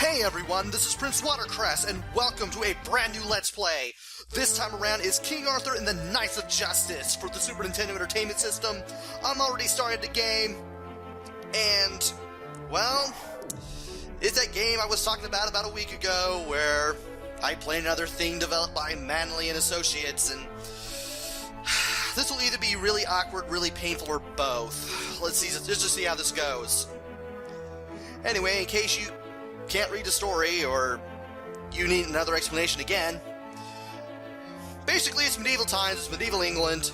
Hey everyone, this is Prince Watercress, and welcome to a brand new Let's Play. This time around is King Arthur and the Knights of Justice for the Super Nintendo Entertainment System. I'm already started the game, and, well, it's that game I was talking about a week ago, where I played another thing developed by Manley Associates, and this will either be really awkward, really painful, or both. Let's just see how this goes. Anyway, in case you can't read the story, or you need another explanation again, basically it's medieval times, it's medieval England.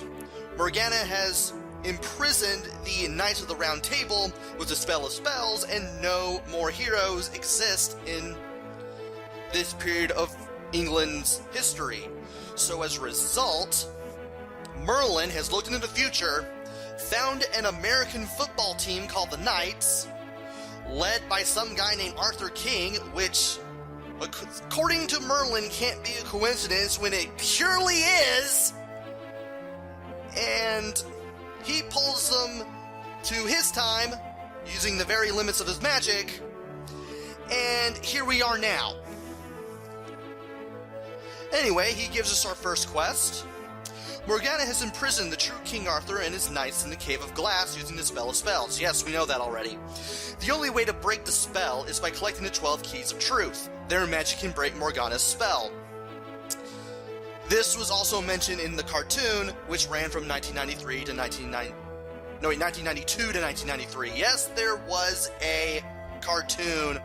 Morgana has imprisoned the Knights of the Round Table with the spell of spells, and no more heroes exist in this period of England's history. So as a result, Merlin has looked into the future, found an American football team called the Knights, led by some guy named Arthur King, which, according to Merlin, can't be a coincidence when it purely is, and he pulls them to his time, using the very limits of his magic, and here we are now. Anyway, he gives us our first quest. Morgana has imprisoned the true King Arthur and his knights in the Cave of Glass using the spell of spells. Yes, we know that already. The only way to break the spell is by collecting the 12 Keys of Truth. Their magic can break Morgana's spell. This was also mentioned in the cartoon, which ran from 1992 to 1993. Yes, there was a cartoon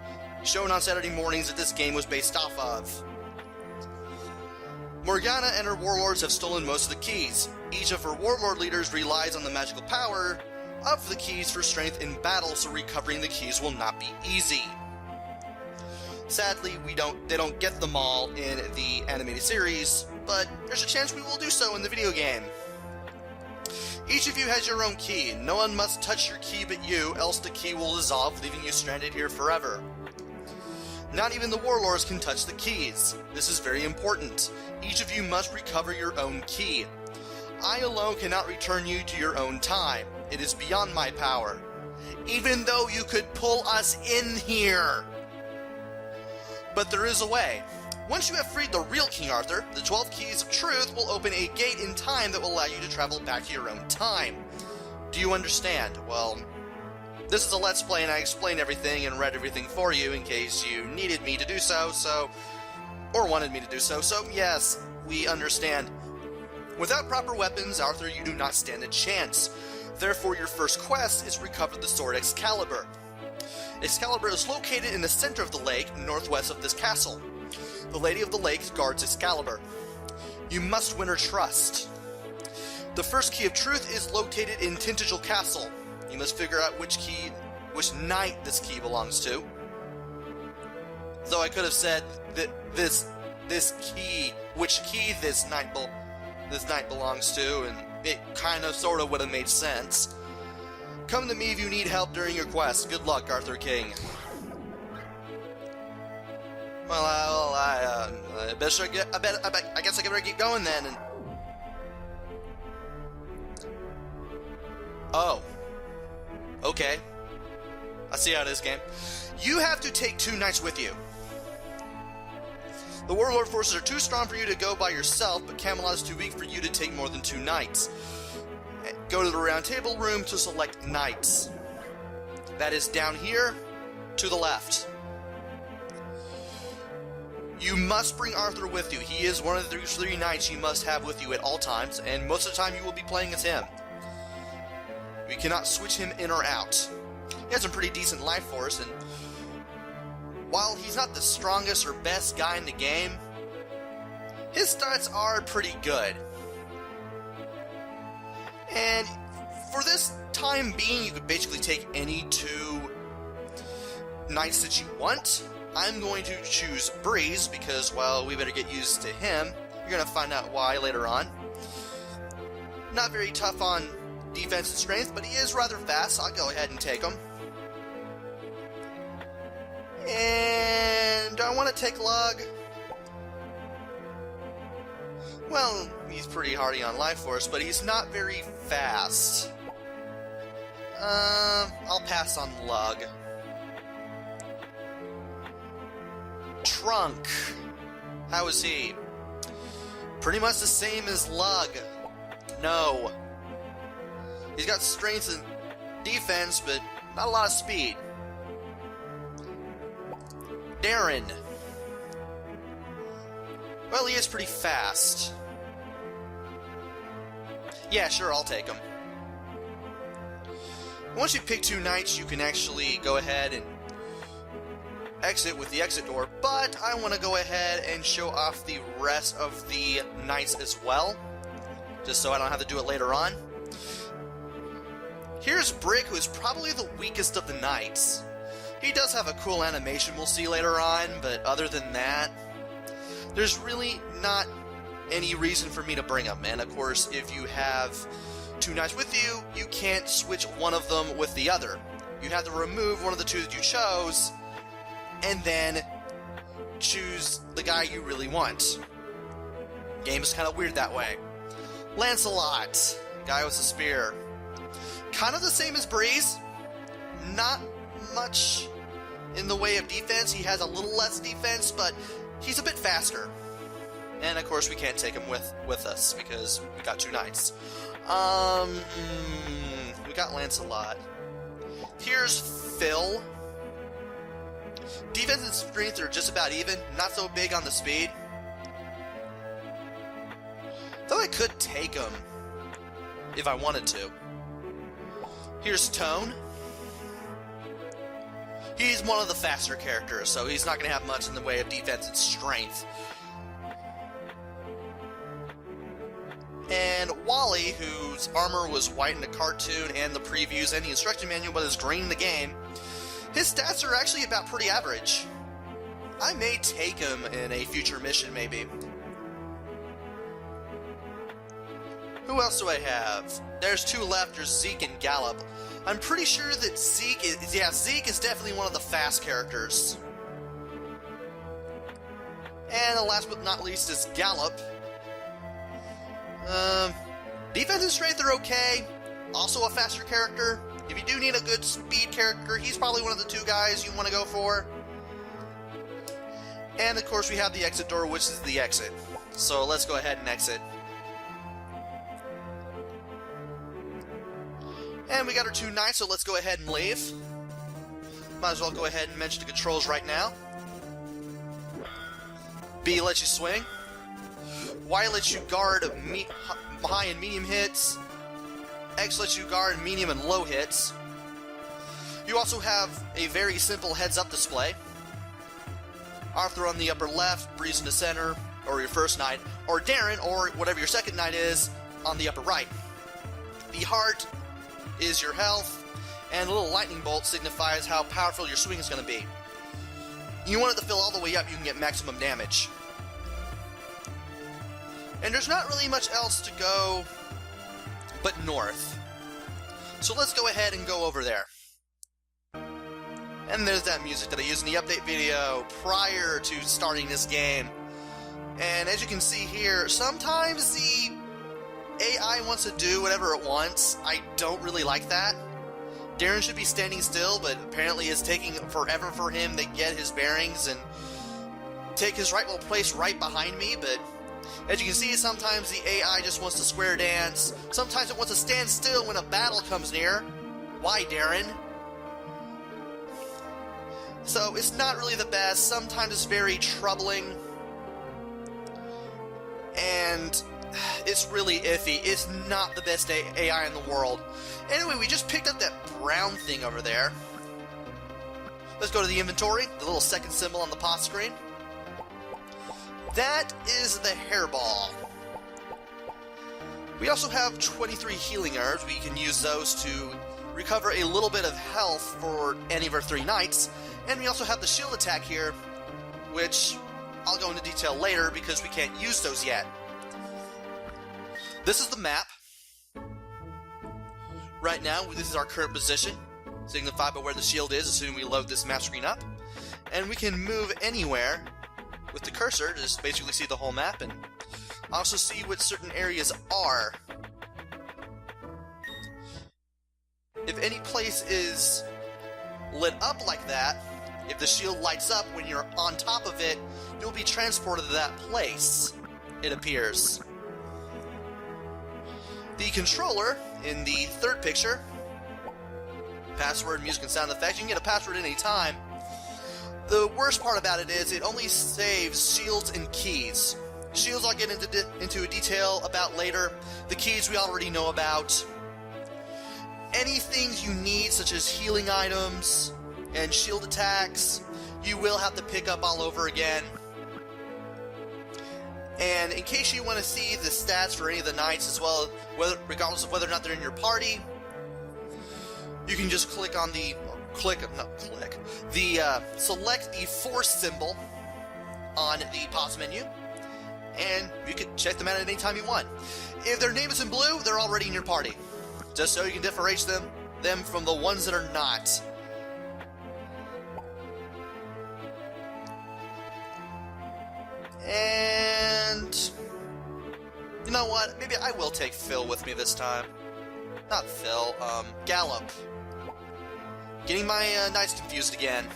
shown on Saturday mornings that this game was based off of. Morgana and her warlords have stolen most of the keys. Each of her warlord leaders relies on the magical power of the keys for strength in battle, so recovering the keys will not be easy. Sadly, they don't get them all in the animated series, but there's a chance we will do so in the video game. Each of you has your own key. No one must touch your key but you, else the key will dissolve, leaving you stranded here forever. Not even the warlords can touch the keys. This is very important. Each of you must recover your own key. I alone cannot return you to your own time. It is beyond my power. Even though you could pull us in here. But there is a way. Once you have freed the real King Arthur, the 12 Keys of Truth will open a gate in time that will allow you to travel back to your own time. Do you understand? Well, this is a Let's Play, and I explained everything and read everything for you in case you needed me to do so, or wanted me to do so, so yes, we understand. Without proper weapons, Arthur, you do not stand a chance. Therefore, your first quest is recover the sword Excalibur. Excalibur is located in the center of the lake, northwest of this castle. The Lady of the Lake guards Excalibur. You must win her trust. The first Key of Truth is located in Tintagel Castle. You must figure out which knight this key belongs to. Though I could have said that which key this knight belongs to, and it kind of sort of would have made sense. Come to me if you need help during your quest. Good luck, Arthur King. Well, I guess I better keep going then. And oh. Okay. I see how it is, game. You have to take 2 knights with you. The warlord forces are too strong for you to go by yourself, but Camelot is too weak for you to take more than 2 knights. Go to the round table room to select knights. That is down here to the left. You must bring Arthur with you. He is one of the 3 knights you must have with you at all times, and most of the time you will be playing as him. We cannot switch him in or out. He has a pretty decent life force, and while he's not the strongest or best guy in the game, his stats are pretty good. And for this time being, you could basically take any 2 knights that you want. I'm going to choose Breeze because, well, we better get used to him. You're going to find out why later on. Not very tough on defense and strength, but he is rather fast, so I'll go ahead and take him. And do I want to take Lug? Well, he's pretty hardy on life force, but he's not very fast. I'll pass on Lug. Trunk. How is he? Pretty much the same as Lug. No. He's got strength and defense, but not a lot of speed. Darren. Well, he is pretty fast. Yeah, sure, I'll take him. Once you pick 2 knights, you can actually go ahead and exit with the exit door, but I want to go ahead and show off the rest of the knights as well, just so I don't have to do it later on. Here's Brick, who is probably the weakest of the knights. He does have a cool animation we'll see later on, but other than that, there's really not any reason for me to bring him. And of course, if you have 2 knights with you, you can't switch one of them with the other. You have to remove one of the 2 that you chose, and then choose the guy you really want. Game is kind of weird that way. Lancelot, guy with a spear. Kind of the same as Breeze. Not much in the way of defense. He has a little less defense, but he's a bit faster. And of course we can't take him with us because we got 2 knights. We got Lancelot. Here's Phil. Defense and strength are just about even, not so big on the speed. Though I could take him if I wanted to. Here's Tone. He's one of the faster characters, so he's not going to have much in the way of defense and strength. And Wally, whose armor was white in the cartoon and the previews and the instruction manual, but is green in the game, his stats are actually about pretty average. I may take him in a future mission, maybe. Who else do I have? There's 2 left. There's Zeke and Gallop. I'm pretty sure that Zeke is... Yeah, Zeke is definitely one of the fast characters. And the last but not least is Gallop. Defense and strength are okay. Also a faster character. If you do need a good speed character, he's probably one of the 2 guys you want to go for. And of course we have the exit door, which is the exit. So let's go ahead and exit. And we got our 2 knights, so let's go ahead and leave. Might as well go ahead and mention the controls right now. B lets you swing. Y lets you guard high and medium hits. X lets you guard medium and low hits. You also have a very simple heads-up display. Arthur on the upper left, Breeze in the center, or your first knight, or Darren, or whatever your second knight is, on the upper right. The heart is your health, and a little lightning bolt signifies how powerful your swing is going to be. You want it to fill all the way up, you can get maximum damage. And there's not really much else to go but north. So let's go ahead and go over there. And there's that music that I used in the update video prior to starting this game. And as you can see here, sometimes the AI wants to do whatever it wants. I don't really like that. Darren should be standing still, but apparently it's taking forever for him to get his bearings and take his rightful place right behind me, but as you can see, sometimes the AI just wants to square dance. Sometimes it wants to stand still when a battle comes near. Why, Darren? So it's not really the best. Sometimes it's very troubling. And it's really iffy. It's not the best AI in the world. Anyway, we just picked up that brown thing over there. Let's go to the inventory, the little second symbol on the pause screen. That is the hairball. We also have 23 healing herbs. We can use those to recover a little bit of health for any of our 3 knights. And we also have the shield attack here, which I'll go into detail later because we can't use those yet. This is the map. Right now, this is our current position, signified by where the shield is, assuming we load this map screen up. And we can move anywhere with the cursor to just basically see the whole map and also see what certain areas are. If any place is lit up like that, if the shield lights up when you're on top of it, you'll be transported to that place, it appears. The controller in the third picture, password, music, and sound effects, you can get a password at any time. The worst part about it is it only saves shields and keys. Shields I'll get into a detail about later. The keys we already know about. Anything you need, such as healing items and shield attacks, you will have to pick up all over again. And in case you want to see the stats for any of the knights as well, regardless of whether or not they're in your party, you can just click on the select the force symbol on the pause menu, and you can check them out at any time you want. If their name is in blue, they're already in your party, just so you can differentiate them from the ones that are not. And you know what? Maybe I will take Phil with me this time. Not Phil, Gallop. Getting my knights confused again.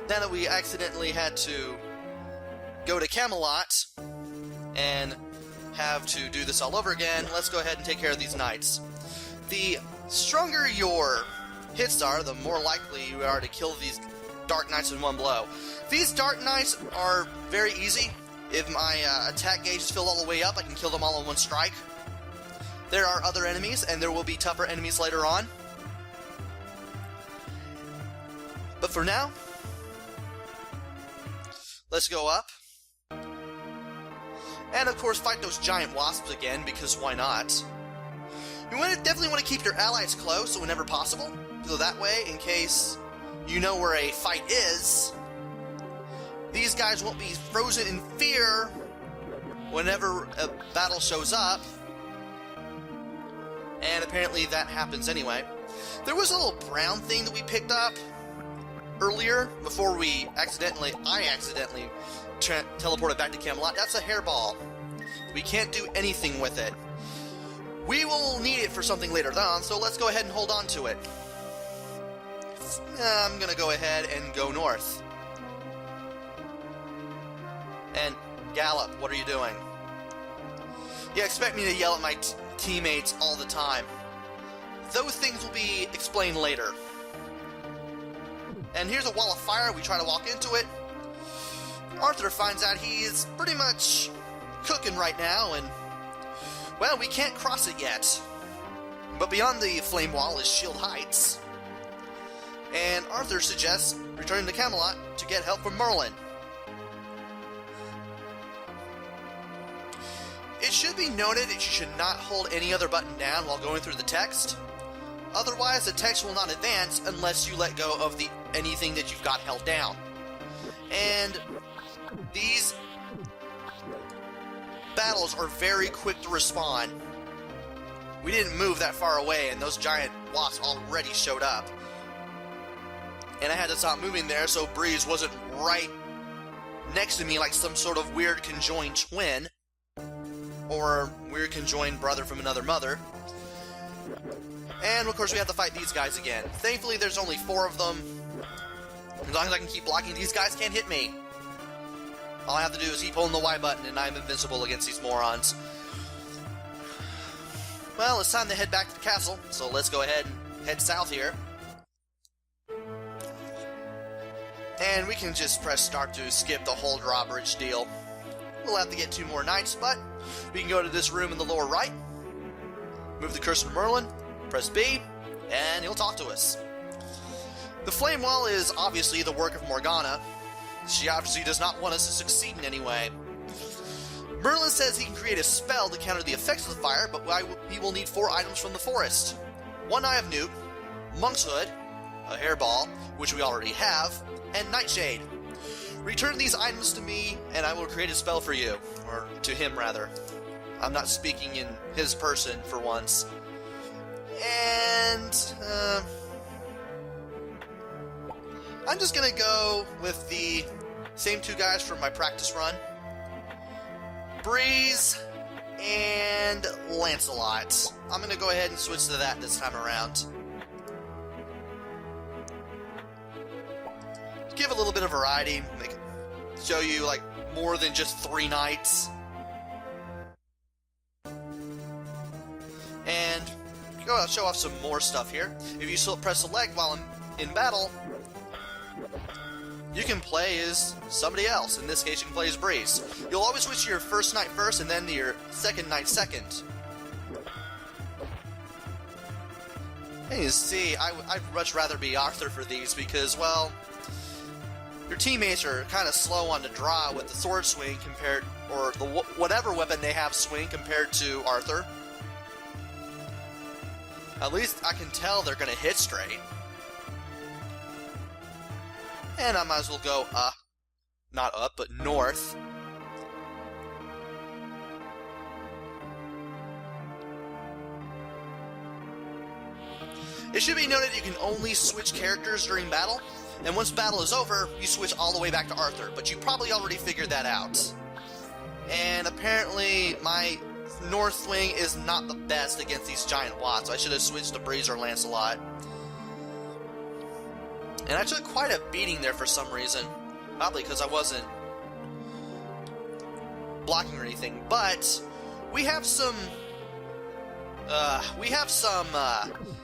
Now that we accidentally had to go to Camelot and have to do this all over again, let's go ahead and take care of these knights. The stronger your hits are, the more likely you are to kill these Dark Knights in one blow. These Dark Knights are very easy. If my attack gauge is filled all the way up, I can kill them all in one strike. There are other enemies, and there will be tougher enemies later on. But for now, let's go up. And of course, fight those giant wasps again, because why not? You definitely want to keep your allies close whenever possible. So that way, in case you know where a fight is, these guys won't be frozen in fear whenever a battle shows up. And apparently that happens anyway. There was a little brown thing that we picked up earlier before I accidentally teleported back to Camelot. That's a hairball. We can't do anything with it. We will need it for something later on, so let's go ahead and hold on to it. I'm gonna go ahead and go north. And Gallop, what are you doing? You expect me to yell at my teammates all the time. Those things will be explained later. And here's a wall of fire. We try to walk into it. Arthur finds out he is pretty much cooking right now, and well, we can't cross it yet. But beyond the flame wall is Shield Heights. And Arthur suggests returning to Camelot to get help from Merlin. It should be noted that you should not hold any other button down while going through the text. Otherwise, the text will not advance unless you let go of anything that you've got held down. And these battles are very quick to respond. We didn't move that far away, and those giant wasps already showed up. And I had to stop moving there so Breeze wasn't right next to me like some sort of weird conjoined twin. Or weird conjoined brother from another mother. And of course we have to fight these guys again. Thankfully there's only 4 of them. As long as I can keep blocking, these guys can't hit me. All I have to do is keep holding the Y button and I'm invincible against these morons. Well, it's time to head back to the castle, so let's go ahead and head south here. And we can just press start to skip the whole drawbridge deal. We'll have to get 2 more knights, but we can go to this room in the lower right, move the cursor to Merlin, press B, and he'll talk to us. The flame wall is obviously the work of Morgana. She obviously does not want us to succeed in any way. Merlin says he can create a spell to counter the effects of the fire, but he will need 4 items from the forest. 1 Eye of Newt, Monk's Hood, a hairball, which we already have, and Nightshade. Return these items to me, and I will create a spell for you. Or to him, rather. I'm not speaking in his person for once. And, I'm just gonna go with the same 2 guys from my practice run. Breeze and and Lancelot. I'm going to go ahead and switch to that this time around. Give a little bit of variety, show you like more than just 3 knights. And go show off some more stuff here. If you press select while in battle, you can play as somebody else. In this case, you can play as Breeze. You'll always switch to your first knight first and then to your second knight second. And you see, I'd much rather be Arthur for these because, well, your teammates are kind of slow on the draw with the sword swing compared, or the whatever weapon they have swing compared to Arthur. At least I can tell they're going to hit straight. And I might as well go, not up, but north. It should be noted you can only switch characters during battle, and once battle is over, you switch all the way back to Arthur, but you probably already figured that out. And apparently, my north swing is not the best against these giant watts, so I should have switched to Breeze or Lancelot. And I took quite a beating there for some reason. Probably because I wasn't blocking or anything. But we have some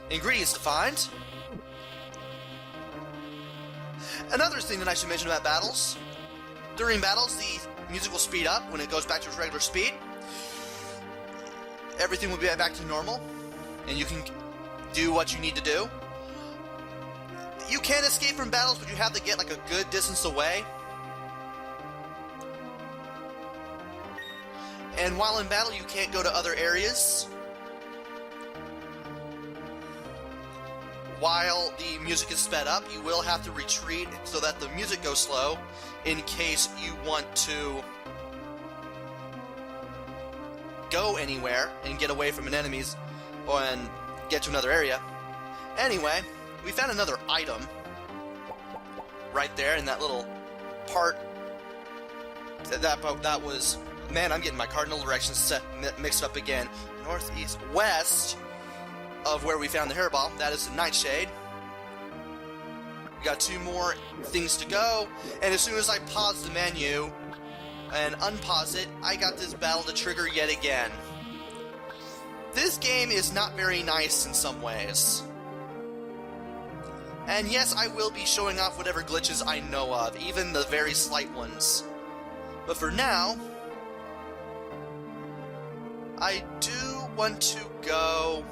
ingredients to find. Another thing that I should mention about battles. During battles, the music will speed up when it goes back to its regular speed. Everything will be back to normal, and you can do what you need to do. You can escape from battles, but you have to get like a good distance away. And while in battle, you can't go to other areas. While the music is sped up, you will have to retreat so that the music goes slow in case you want to go anywhere and get away from an enemies and get to another area. Anyway, we found another item right there in that little part. That was, man, I'm getting my cardinal directions mixed up again. Northeast, west of where we found the hairball. That is the Nightshade. We got 2 more things to go, and as soon as I pause the menu and unpause it, I got this battle to trigger yet again. This game is not very nice in some ways. And yes, I will be showing off whatever glitches I know of, even the very slight ones. But for now, I do want to go...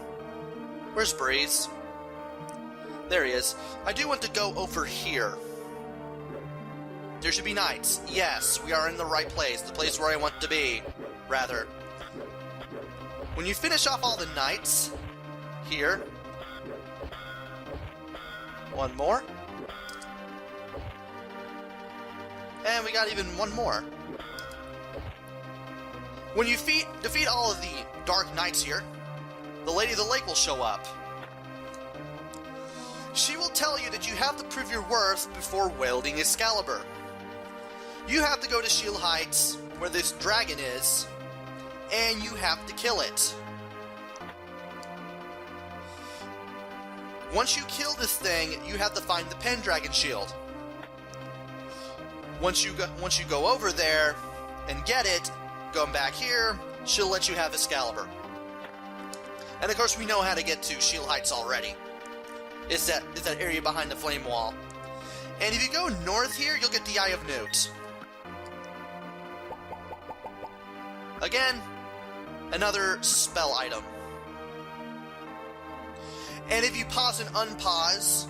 Where's Breeze? There he is. I do want to go over here. There should be knights. Yes, we are in the right place. The place where I want to be, rather. When you finish off all the knights, here. 1 more. And we got even 1 more. When you defeat all of the Dark Knights here, the Lady of the Lake will show up. She will tell you that you have to prove your worth before wielding Excalibur. You have to go to Shield Heights, where this dragon is, and you have to kill it. Once you kill this thing, you have to find the Pendragon Shield. Once you go over there and get it, going back here, she'll let you have Excalibur. And of course, we know how to get to Shield Heights already. It's that area behind the flame wall. And if you go north here, you'll get the Eye of Newt. Again, another spell item. And if you pause and unpause,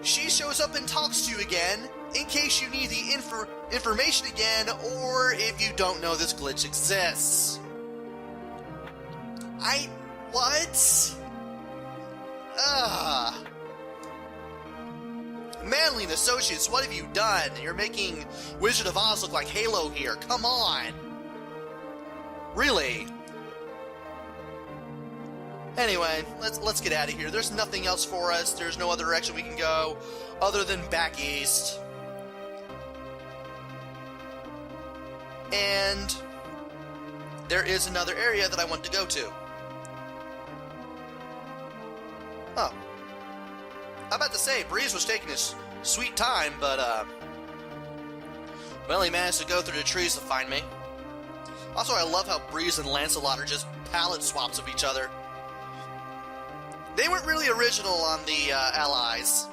she shows up and talks to you again in case you need the information again, or if you don't know this glitch exists. What? Manley Associates, what have you done? You're making Wizard of Oz look like Halo here. Come on. Really? Anyway, let's get out of here. There's nothing else for us. There's no other direction we can go other than back east. And there is another area that I want to go to. Oh. I'm about to say, Breeze was taking his sweet time, but, well, he managed to go through the trees to find me. Also, I love how Breeze and Lancelot are just palette swaps of each other. They weren't really original on the allies,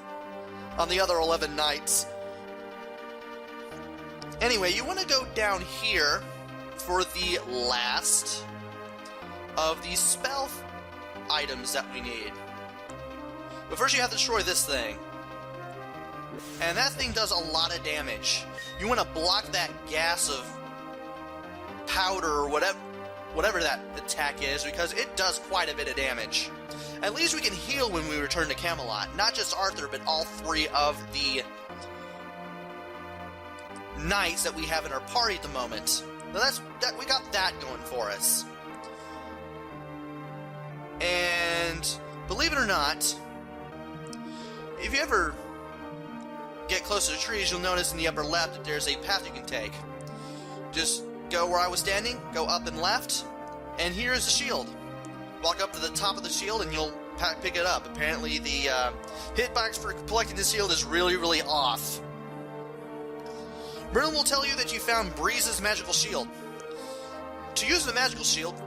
on the other 11 knights. Anyway, you want to go down here for the last of these spell items that we need. But first you have to destroy this thing. And that thing does a lot of damage. You want to block that gas of powder or whatever that attack is, because it does quite a bit of damage. At least we can heal when we return to Camelot. Not just Arthur, but all 3 of the knights that we have in our party at the moment. Now we got that going for us. And believe it or not, if you ever get close to the trees, you'll notice in the upper left that there's a path you can take. Just go where I was standing, go up and left, and here is the shield. Walk up to the top of the shield and you'll pick it up. Apparently the hitbox for collecting the shield is really off. Merlin will tell you that you found Breeze's magical shield. To use the magical shield,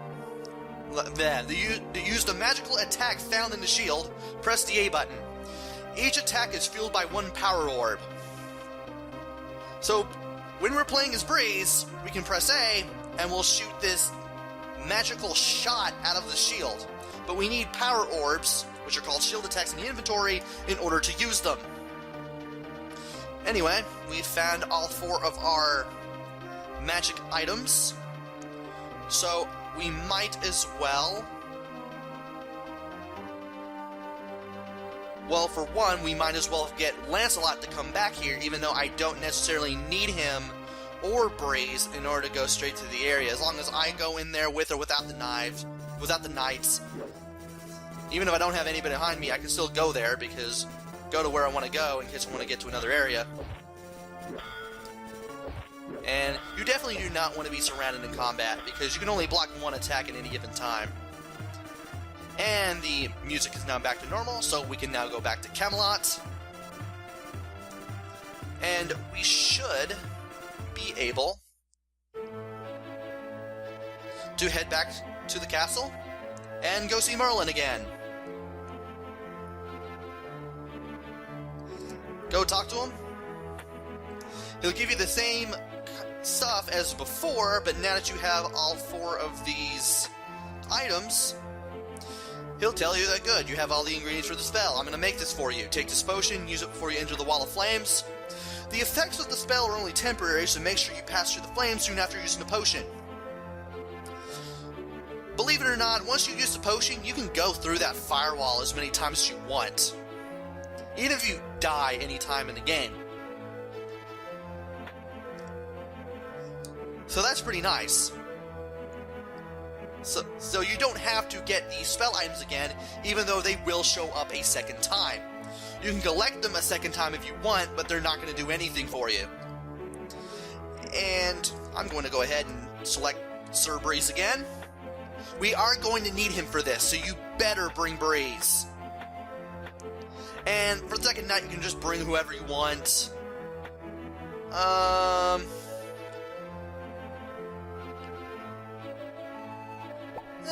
to use the magical attack found in the shield, press the A button. Each attack is fueled by 1 power orb. So, when we're playing as Breeze, we can press A, and we'll shoot this magical shot out of the shield. But we need power orbs, which are called shield attacks in the inventory, in order to use them. Anyway, we found all 4 of our magic items, so we might as well... Well, for one, we might as well get Lancelot to come back here, even though I don't necessarily need him or Breeze in order to go straight to the area. As long as I go in there with or without the knights. Even if I don't have anybody behind me, I can still go there, because go to where I want to go in case I want to get to another area. And you definitely do not want to be surrounded in combat, because you can only block 1 attack at any given time. And the music is now back to normal, so we can now go back to Camelot. And we should be able to head back to the castle and go see Merlin again. Go talk to him. He'll give you the same stuff as before, but now that you have all 4 of these items, he'll tell you that good, you have all the ingredients for the spell. I'm going to make this for you. Take this potion, use it before you enter the wall of flames. The effects of the spell are only temporary, so make sure you pass through the flames soon after using the potion. Believe it or not, once you use the potion, you can go through that firewall as many times as you want, even if you die any time in the game. So that's pretty nice. So you don't have to get these spell items again, even though they will show up a second time. You can collect them a second time if you want, but they're not going to do anything for you. And I'm going to go ahead and select Sir Breeze again. We are going to need him for this, so you better bring Breeze. And for the second night, you can just bring whoever you want.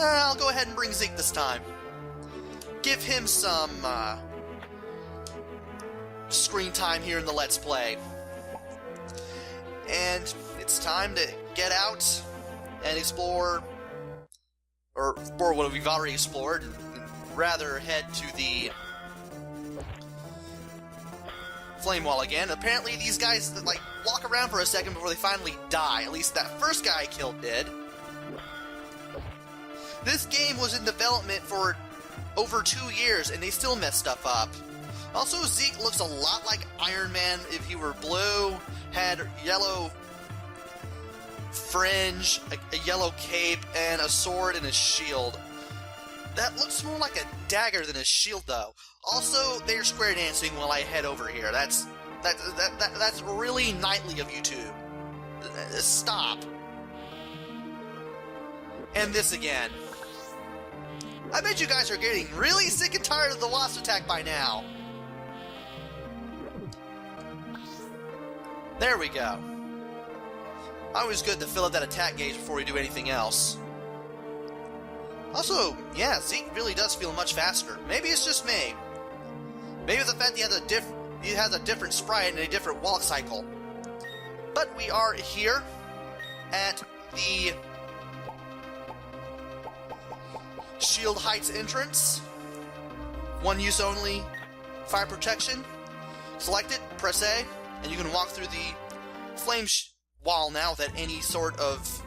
I'll go ahead and bring Zeke this time. Give him some screen time here in the Let's Play. And it's time to get out and explore, or explore what we've already explored, and rather head to the flame wall again. Apparently these guys like walk around for a second before they finally die. At least that first guy I killed did. This game was in development for over 2 years, and they still mess stuff up. Also, Zeke looks a lot like Iron Man if he were blue, had yellow fringe, a yellow cape, and a sword and a shield. That looks more like a dagger than a shield, though. Also, they're square dancing while I head over here. That's really knightly of you two. Stop. And this again. I bet you guys are getting really sick and tired of the wasp attack by now. There we go. Always good to fill up that attack gauge before we do anything else. Also, yeah, Zeke really does feel much faster. Maybe it's just me. Maybe the fact that he has a different sprite and a different walk cycle. But we are here at the Shield Heights entrance. One use only, fire protection. Select it, press A, and you can walk through the flame wall now without any sort of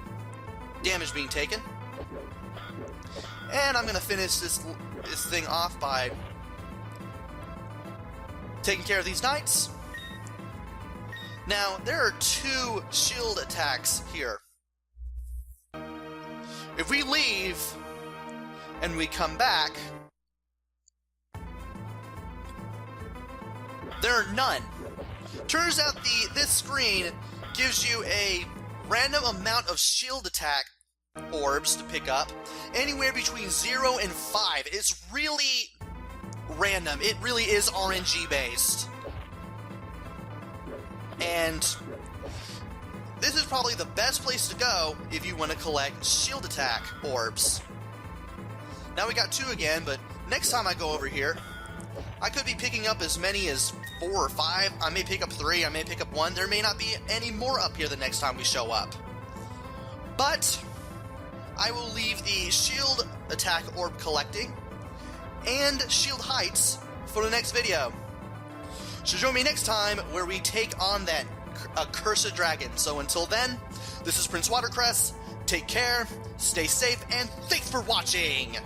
damage being taken. And I'm going to finish this thing off by taking care of these knights. Now, there are 2 shield attacks here. If we leave and we come back, there are none. Turns out this screen gives you a random amount of shield attack orbs to pick up, anywhere between 0 and 5. It's really random. It really is RNG based. And this is probably the best place to go if you want to collect shield attack orbs. Now we got 2 again, but next time I go over here, I could be picking up as many as 4 or 5. I may pick up 3, I may pick up 1. There may not be any more up here the next time we show up. But I will leave the shield attack orb collecting and Shield Heights for the next video. So join me next time where we take on that accursed dragon. So until then, this is Prince Watercress. Take care, stay safe, and thanks for watching!